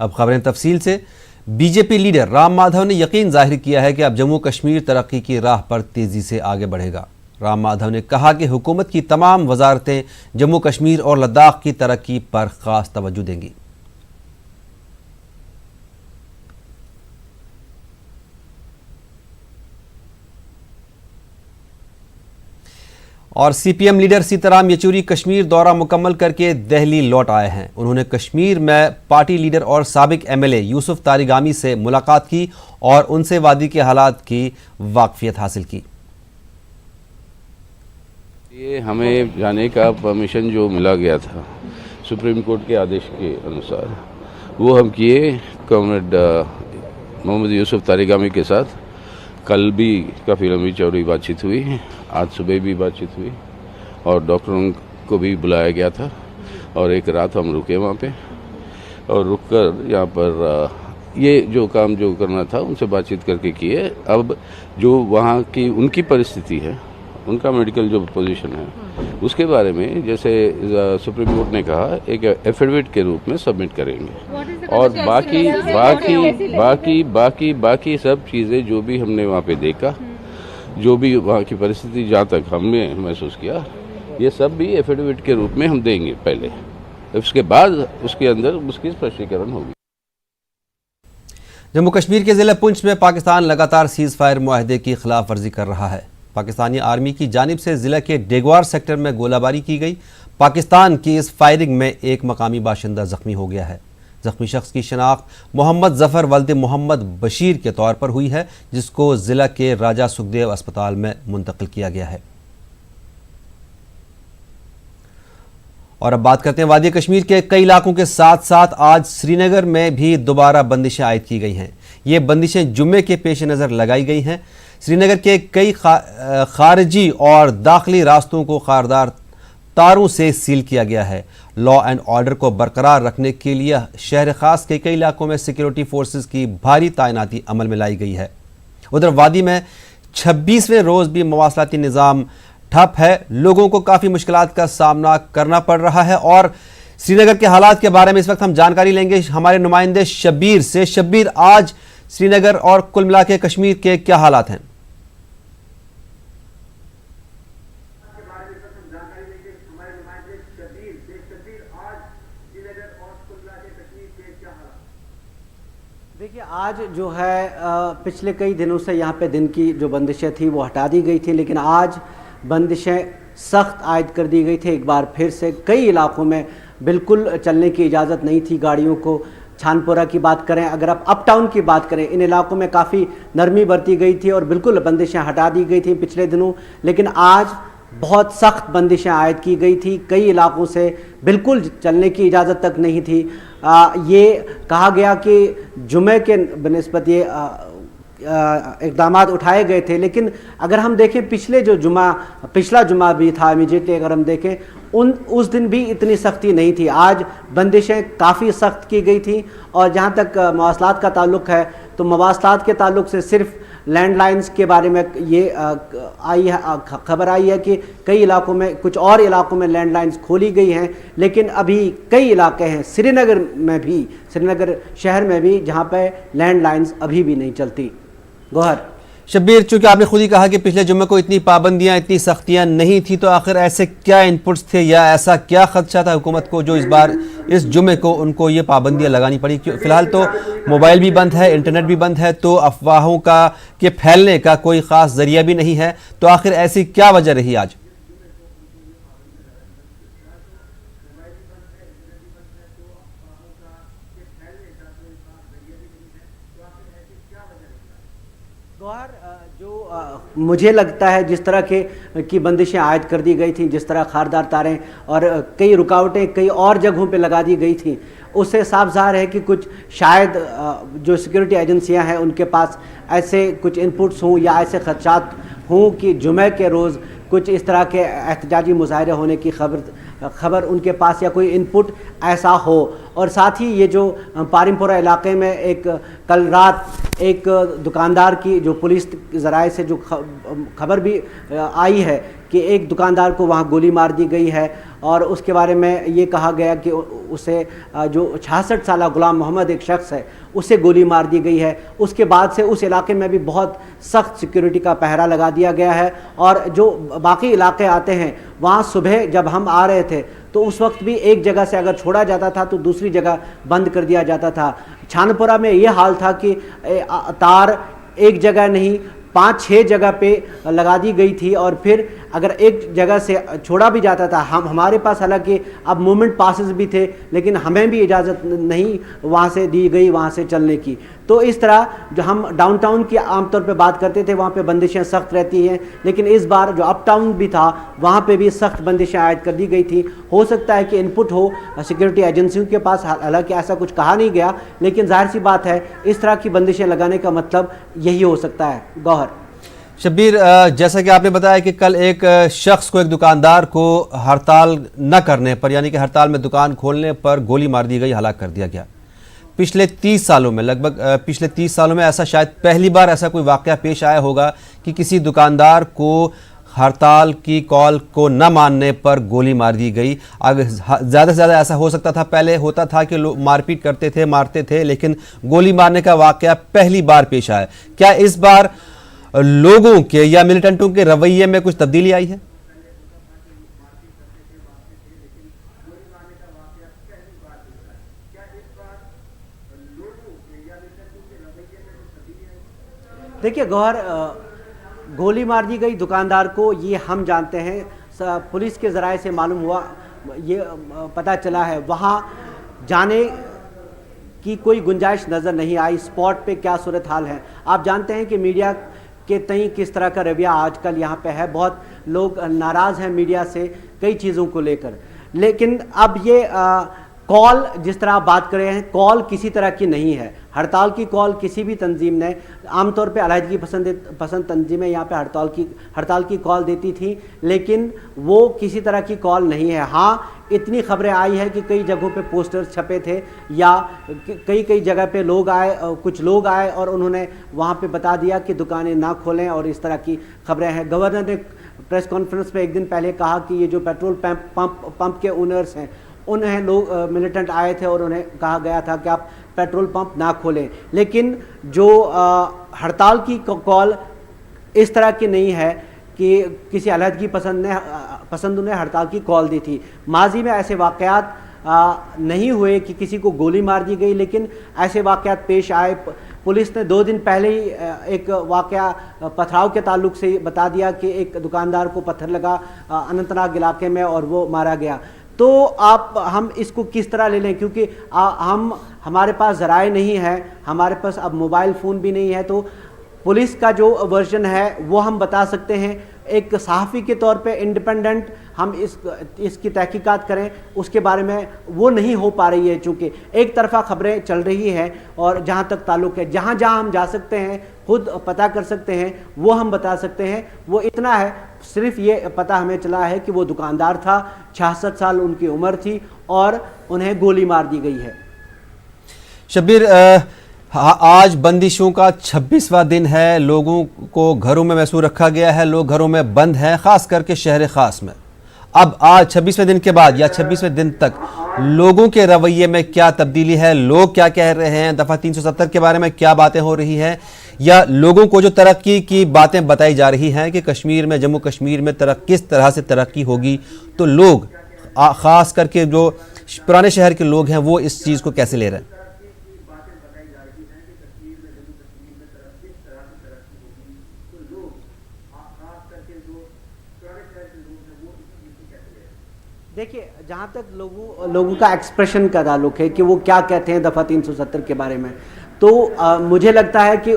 اب خبریں تفصیل سے۔ B J P leader Ram Madhav نے یقین ظاہر کیا ہے کہ اب جموں کشمیر ترقی کی راہ پر تیزی سے آگے بڑھے گا۔ رام مادھو نے کہا کہ حکومت کی تمام وزارتیں جموں کشمیر اور لداخ کی ترقی پر خاص توجہ دیں گی۔ اور C P M leader Sitaram Yechury Kashmir دورہ مکمل کر کے دہلی لوٹ آئے ہیں۔ انہوں نے کشمیر میں پارٹی لیڈر اور سابق ایم ایل اے یوسف تاریگامی سے ملاقات کی اور ان سے وادی کے حالات کی واقفیت حاصل کی۔ یہ ہمیں جانے کا پرمیشن جو ملا گیا تھا سپریم کورٹ کے آدیش کے انوسار، وہ ہم کیے کامریڈ محمد یوسف تاریگامی کے ساتھ۔ کل بھی کافی لمبی چوڑی بات چیت ہوئی، آج صبح بھی بات چیت ہوئی اور ڈاکٹروں کو بھی بلایا گیا تھا، اور ایک رات ہم رکے وہاں پہ، اور رک کر یہاں پر یہ جو کام جو کرنا تھا ان سے بات چیت کر کے کیے۔ اب جو وہاں کی ان کی پرستھتی ہے، ان کا میڈیکل جو پوزیشن ہے، اس کے بارے میں جیسے سپریم کورٹ نے کہا ایک ایفیڈیوٹ کے روپ میں سبمٹ کریں گے، اور باقی سب چیزیں جو بھی ہم نے وہاں پہ دیکھا، جو بھی وہاں کی پرستھتی جہاں تک ہم نے محسوس کیا، یہ سب بھی ایفیڈیوٹ کے روپ میں ہم دیں گے پہلے، اس کے بعد اس کے اندر اس کی اسپشٹیکرن ہوگی۔ جموں کشمیر کے ضلع پنچ میں پاکستان لگاتار سیز فائر معاہدے کی خلاف ورزی کر رہا ہے۔ پاکستانی آرمی کی جانب سے ضلع کے ڈیگوار سیکٹر میں گولہ باری کی گئی۔ پاکستان کی اس فائرنگ میں ایک مقامی باشندہ زخمی ہو گیا ہے۔ زخمی شخص کی شناخت محمد ظفر ولد محمد بشیر کے طور پر ہوئی ہے، جس کو ضلع کے راجہ سکھدیو اسپتال میں منتقل کیا گیا ہے۔ اور اب بات کرتے ہیں وادی کشمیر کے کئی علاقوں کے ساتھ ساتھ آج سری نگر میں بھی دوبارہ بندشیں عائد کی گئی ہیں۔ یہ بندشیں جمعے کے پیش نظر لگائی گئی ہیں۔ سری نگر کے کئی خارجی اور داخلی راستوں کو خاردار تاروں سے سیل کیا گیا ہے۔ لا اینڈ آرڈر کو برقرار رکھنے کے لیے شہر خاص کے کئی علاقوں میں سیکیورٹی فورسز کی بھاری تعیناتی عمل میں لائی گئی ہے۔ ادھر وادی میں 26ویں روز بھی مواصلاتی نظام ٹھپ ہے۔ لوگوں کو کافی مشکلات کا سامنا کرنا پڑ رہا ہے، اور سری نگر کے حالات کے بارے میں اس وقت ہم جانکاری لیں گے ہمارے نمائندے شبیر سے۔ شبیر، آج سری نگر اور کل ملا کے کشمیر کے کیا حالات ہیں؟ دیکھیے، آج جو ہے پچھلے کئی دنوں سے یہاں پہ دن کی جو بندشیں تھی وہ ہٹا دی گئی تھی، لیکن آج بندشیں سخت عائد کر دی گئی تھی ایک بار پھر سے۔ کئی علاقوں میں بالکل چلنے کی اجازت نہیں تھی گاڑیوں کو۔ چھانپورہ کی بات کریں، اگر آپ اپ ٹاؤن کی بات کریں، ان علاقوں میں کافی نرمی برتی گئی تھی اور بالکل بندشیں ہٹا دی گئی تھیں پچھلے دنوں، لیکن آج بہت سخت بندشیں عائد کی گئی تھی۔ کئی علاقوں سے بالکل چلنے کی اجازت تک نہیں تھی۔ یہ کہا گیا کہ جمعے کے بنسبت یہ اقدامات اٹھائے گئے تھے، لیکن اگر ہم دیکھیں پچھلا جمعہ بھی تھا امیجیٹلی، اگر ہم دیکھیں اس دن بھی اتنی سختی نہیں تھی۔ آج بندشیں کافی سخت کی گئی تھیں، اور جہاں تک مواصلات کا تعلق ہے تو مواصلات کے تعلق سے صرف لینڈ لائنز کے بارے میں یہ خبر آئی ہے کہ کئی علاقوں میں، کچھ اور علاقوں میں لینڈ لائنز کھولی گئی ہیں، لیکن ابھی کئی علاقے ہیں سری نگر شہر میں بھی جہاں پہ لینڈ لائنز ابھی بھی نہیں چلتی۔ گوہر شبیر، چونکہ آپ نے خود ہی کہا کہ پچھلے جمعے کو اتنی پابندیاں، اتنی سختیاں نہیں تھی، تو آخر ایسے کیا انپٹس تھے یا ایسا کیا خدشہ تھا حکومت کو جو اس بار اس جمعے کو ان کو یہ پابندیاں لگانی پڑی؟ فی الحال تو موبائل بھی بند ہے، انٹرنیٹ بھی بند ہے، تو افواہوں کے پھیلنے کا کوئی خاص ذریعہ بھی نہیں ہے، تو آخر ایسی کیا وجہ رہی آج؟ گوہر، جو مجھے لگتا ہے جس طرح کی بندشیں عائد کر دی گئی تھیں، جس طرح خاردار تاریں اور کئی رکاوٹیں کئی اور جگہوں پہ لگا دی گئی تھیں، اس سے صاف ظاہر ہے کہ کچھ شاید جو سیکیورٹی ایجنسیاں ہیں ان کے پاس ایسے کچھ انپٹس ہوں یا ایسے خدشات ہوں کہ جمعہ کے روز کچھ اس طرح کے احتجاجی مظاہرے ہونے کی خبر ان کے پاس یا کوئی انپٹ ایسا ہو، اور ساتھ ہی یہ جو پارمپورہ علاقے میں ایک کل رات ایک دکاندار کی جو پولیس ذرائع سے جو خبر بھی آئی ہے کہ ایک دکاندار کو وہاں گولی مار دی گئی ہے اور اس کے بارے میں یہ کہا گیا کہ اسے جو 66 سالہ غلام محمد ایک شخص ہے اسے گولی مار دی گئی ہے. اس کے بعد سے اس علاقے میں بھی بہت سخت سیکیورٹی کا پہرا لگا دیا گیا ہے اور جو باقی علاقے آتے ہیں وہاں صبح جب ہم آ رہے تھے تو اس وقت بھی ایک جگہ سے اگر چھوڑا جاتا تھا تو دوسری جگہ بند کر دیا جاتا تھا. چھانپورہ میں یہ حال تھا کہ تار ایک جگہ نہیں 5-6 جگہ پہ لگا دی گئی تھی اور پھر اگر ایک جگہ سے چھوڑا بھی جاتا تھا ہمارے پاس حالانکہ اب موومنٹ پاسز بھی تھے لیکن ہمیں بھی اجازت نہیں وہاں سے دی گئی وہاں سے چلنے کی. تو اس طرح جو ہم ڈاؤن ٹاؤن کی عام طور پہ بات کرتے تھے وہاں پہ بندشیں سخت رہتی ہیں لیکن اس بار جو اپ ٹاؤن بھی تھا وہاں پہ بھی سخت بندشیں عائد کر دی گئی تھی. ہو سکتا ہے کہ ان پٹ ہو سیکورٹی ایجنسیوں کے پاس, حالانکہ ایسا کچھ کہا نہیں گیا لیکن ظاہر سی بات ہے اس طرح کی بندشیں لگانے کا مطلب یہی ہو سکتا ہے. گوہر شبیر, جیسا کہ آپ نے بتایا کہ کل ایک شخص کو, ایک دکاندار کو ہڑتال نہ کرنے پر یعنی کہ ہڑتال میں دکان کھولنے پر گولی مار دی گئی, ہلاک کر دیا گیا. پچھلے 30 سالوں میں لگ بھگ پچھلے 30 سالوں میں ایسا شاید پہلی بار ایسا کوئی واقعہ پیش آیا ہوگا کہ کسی دکاندار کو ہڑتال کی کال کو نہ ماننے پر گولی مار دی گئی. زیادہ سے زیادہ ایسا ہو سکتا تھا, پہلے ہوتا تھا کہ لوگ مار پیٹ کرتے تھے, مارتے تھے, لیکن گولی مارنے کا واقعہ پہلی بار پیش آیا. کیا اس بار لوگوں کے یا ملیٹنٹوں کے رویے میں کچھ تبدیلی آئی ہے؟ دیکھیے گوہر, گولی مار دی گئی دکاندار کو یہ ہم جانتے ہیں, پولیس کے ذرائع سے معلوم ہوا, یہ پتہ چلا ہے وہاں جانے کی کوئی گنجائش نظر نہیں آئی. اسپاٹ پہ کیا صورتحال ہے آپ جانتے ہیں کہ میڈیا کے تئیں کس طرح کا رویہ آج کل یہاں پہ ہے. بہت لوگ ناراض ہیں میڈیا سے کئی چیزوں کو لے کر, لیکن اب یہ کال جس طرح آپ بات کر رہے ہیں کال کسی طرح کی نہیں ہے. ہڑتال کی کال کسی بھی تنظیم نے, عام طور پہ علیحدگی پسند تنظیمیں یہاں پہ ہڑتال کی کال دیتی تھیں لیکن وہ کسی طرح کی کال نہیں ہے. ہاں اتنی خبریں آئی ہے کہ کئی جگہوں پہ پوسٹر چھپے تھے یا کئی جگہ پہ لوگ آئے, کچھ لوگ آئے اور انہوں نے وہاں پہ بتا دیا کہ دکانیں نہ کھولیں اور اس طرح کی خبریں ہیں. گورنر نے پریس کانفرنس میں ایک دن پہلے کہا کہ یہ جو پیٹرول پمپ کے اونرز ہیں انہیں لوگ ملیٹنٹ آئے تھے اور انہیں کہا گیا تھا کہ آپ پیٹرول پمپ نہ کھولیں, لیکن جو ہڑتال کی کال اس طرح کی نہیں ہے کہ کسی علیحدگی پسندوں نے ہڑتال کی کال دی تھی. ماضی میں ایسے واقعات نہیں ہوئے کہ کسی کو گولی مار دی گئی لیکن ایسے واقعات پیش آئے. پولیس نے 2 دن پہلے ہی ایک واقعہ پتھراؤ کے تعلق سے بتا دیا کہ ایک دکاندار کو پتھر لگا اننت ناگ علاقے میں اور وہ مارا گیا. تو ہم اس کو کس طرح لے لیں, کیونکہ ہمارے پاس ذرائع نہیں ہے, ہمارے پاس اب موبائل فون بھی نہیں ہے, تو پولیس کا جو ورژن ہے وہ ہم بتا سکتے ہیں. ایک صحافی کے طور پہ انڈیپینڈنٹ ہم اس کی تحقیقات کریں اس کے بارے میں وہ نہیں ہو پا رہی ہے, چونکہ ایک طرفہ خبریں چل رہی ہیں اور جہاں تک تعلق ہے جہاں ہم جا سکتے ہیں خود پتہ کر سکتے ہیں وہ ہم بتا سکتے ہیں. وہ اتنا ہے, صرف یہ پتہ ہمیں چلا ہے کہ وہ دکاندار تھا, 66 سال ان کی عمر تھی اور انہیں گولی مار دی گئی ہے. شبیر, آج بندشوں کا 26واں دن ہے, لوگوں کو گھروں میں محصور رکھا گیا ہے, لوگ گھروں میں بند ہیں, خاص کر کے شہر خاص میں. اب آج 26ویں دن کے بعد یا 26ویں دن تک لوگوں کے رویے میں کیا تبدیلی ہے, لوگ کیا کہہ رہے ہیں, دفعہ 370 کے بارے میں کیا باتیں ہو رہی ہیں, یا لوگوں کو جو ترقی کی باتیں بتائی جا رہی ہیں کہ کشمیر میں, جموں کشمیر میں کس طرح سے ترقی ہوگی, تو لوگ خاص کر کے جو پرانے شہر کے لوگ ہیں وہ اس چیز کو کیسے لے رہے ہیں؟ دیکھیے, جہاں تک لوگوں کا ایکسپریشن کا تعلق ہے کہ وہ کیا کہتے ہیں دفعہ 370 کے بارے میں, تو مجھے لگتا ہے کہ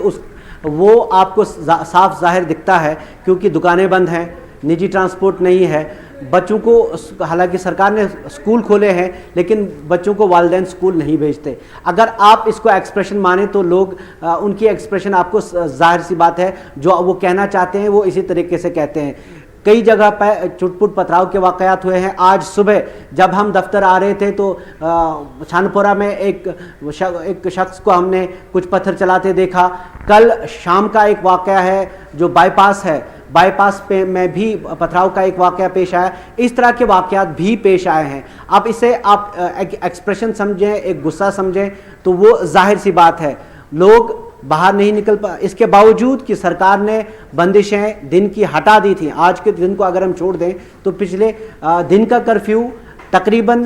وہ آپ کو صاف ظاہر دکھتا ہے کیونکہ دکانیں بند ہیں, نجی ٹرانسپورٹ نہیں ہے, بچوں کو حالانکہ سرکار نے اسکول کھولے ہیں لیکن بچوں کو والدین اسکول نہیں بھیجتے. اگر آپ اس کو ایکسپریشن مانیں تو لوگ ان کی ایکسپریشن آپ کو ظاہر سی بات ہے جو وہ کہنا چاہتے ہیں وہ اسی طریقے سے کہتے ہیں. کئی جگہ پہ چٹپٹ پتھراؤ کے واقعات ہوئے ہیں. آج صبح جب ہم دفتر آ رہے تھے تو چھانپورہ میں ایک شخص کو ہم نے کچھ پتھر چلاتے دیکھا. کل شام کا ایک واقعہ ہے جو بائی پاس ہے, بائی پاس پہ میں بھی پتھراؤ کا ایک واقعہ پیش آیا. اس طرح کے واقعات بھی پیش آئے ہیں. اب اسے آپ ایکسپریشن سمجھیں, ایک غصہ سمجھیں تو وہ ظاہر سی بات ہے, لوگ باہر نہیں نکل اس کے باوجود کہ سرکار نے بندشیں دن کی ہٹا دی تھیں. آج کے دن کو اگر ہم چھوڑ دیں تو پچھلے دن کا کرفیو تقریباً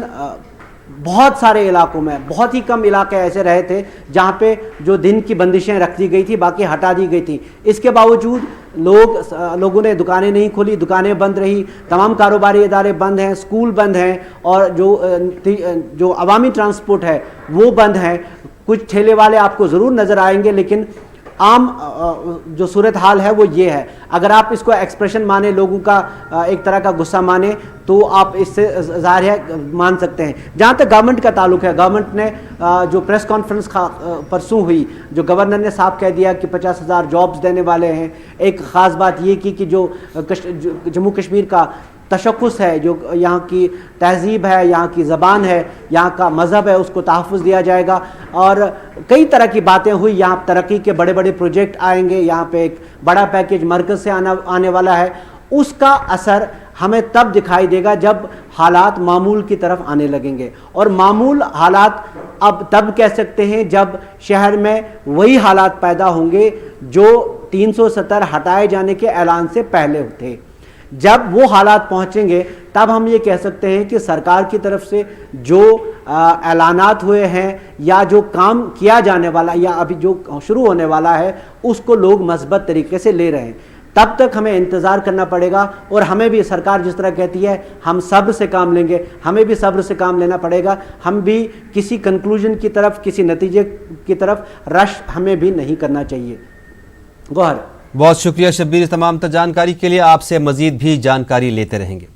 بہت سارے علاقوں میں, بہت ہی کم علاقے ایسے رہے تھے جہاں پہ جو دن کی بندشیں رکھ دی گئی تھی, باقی ہٹا دی گئی تھی. اس کے باوجود لوگوں نے دکانیں نہیں کھولی, دکانیں بند رہی, تمام کاروباری ادارے بند ہیں, اسکول بند ہیں, اور جو عوامی ٹرانسپورٹ ہے وہ بند ہیں. کچھ ٹھیلے والے آپ کو ضرور نظر آئیں گے, لیکن عام جو صورتحال ہے وہ یہ ہے. اگر آپ اس کو ایکسپریشن مانیں, لوگوں کا ایک طرح کا غصہ مانیں, تو آپ اس سے ظاہر ہے مان سکتے ہیں. جہاں تک گورنمنٹ کا تعلق ہے, گورنمنٹ نے جو پریس کانفرنس پرسوں ہوئی, جو گورنر نے صاحب کہہ دیا کہ 50,000 جابز دینے والے ہیں. ایک خاص بات یہ کی کہ جو جموں کشمیر کا تشخص ہے, جو یہاں کی تہذیب ہے, یہاں کی زبان ہے, یہاں کا مذہب ہے, اس کو تحفظ دیا جائے گا. اور کئی طرح کی باتیں ہوئی. یہاں ترقی کے بڑے بڑے پروجیکٹ آئیں گے, یہاں پہ ایک بڑا پیکیج مرکز سے آنے والا ہے. اس کا اثر ہمیں تب دکھائی دے گا جب حالات معمول کی طرف آنے لگیں گے. اور معمول حالات اب تب کہہ سکتے ہیں جب شہر میں وہی حالات پیدا ہوں گے جو 370 ہٹائے جانے کے اعلان سے پہلے تھے. جب وہ حالات پہنچیں گے تب ہم یہ کہہ سکتے ہیں کہ سرکار کی طرف سے جو اعلانات ہوئے ہیں یا جو کام کیا جانے والا یا ابھی جو شروع ہونے والا ہے اس کو لوگ مثبت طریقے سے لے رہے ہیں. تب تک ہمیں انتظار کرنا پڑے گا, اور ہمیں بھی سرکار جس طرح کہتی ہے ہم صبر سے کام لیں گے, ہمیں بھی صبر سے کام لینا پڑے گا. ہم بھی کسی کنکلوژن کی طرف, کسی نتیجے کی طرف رش ہمیں بھی نہیں کرنا چاہیے. گوہر, بہت شکریہ شبیر اس تمام جانکاری کے لیے. آپ سے مزید بھی جانکاری لیتے رہیں گے.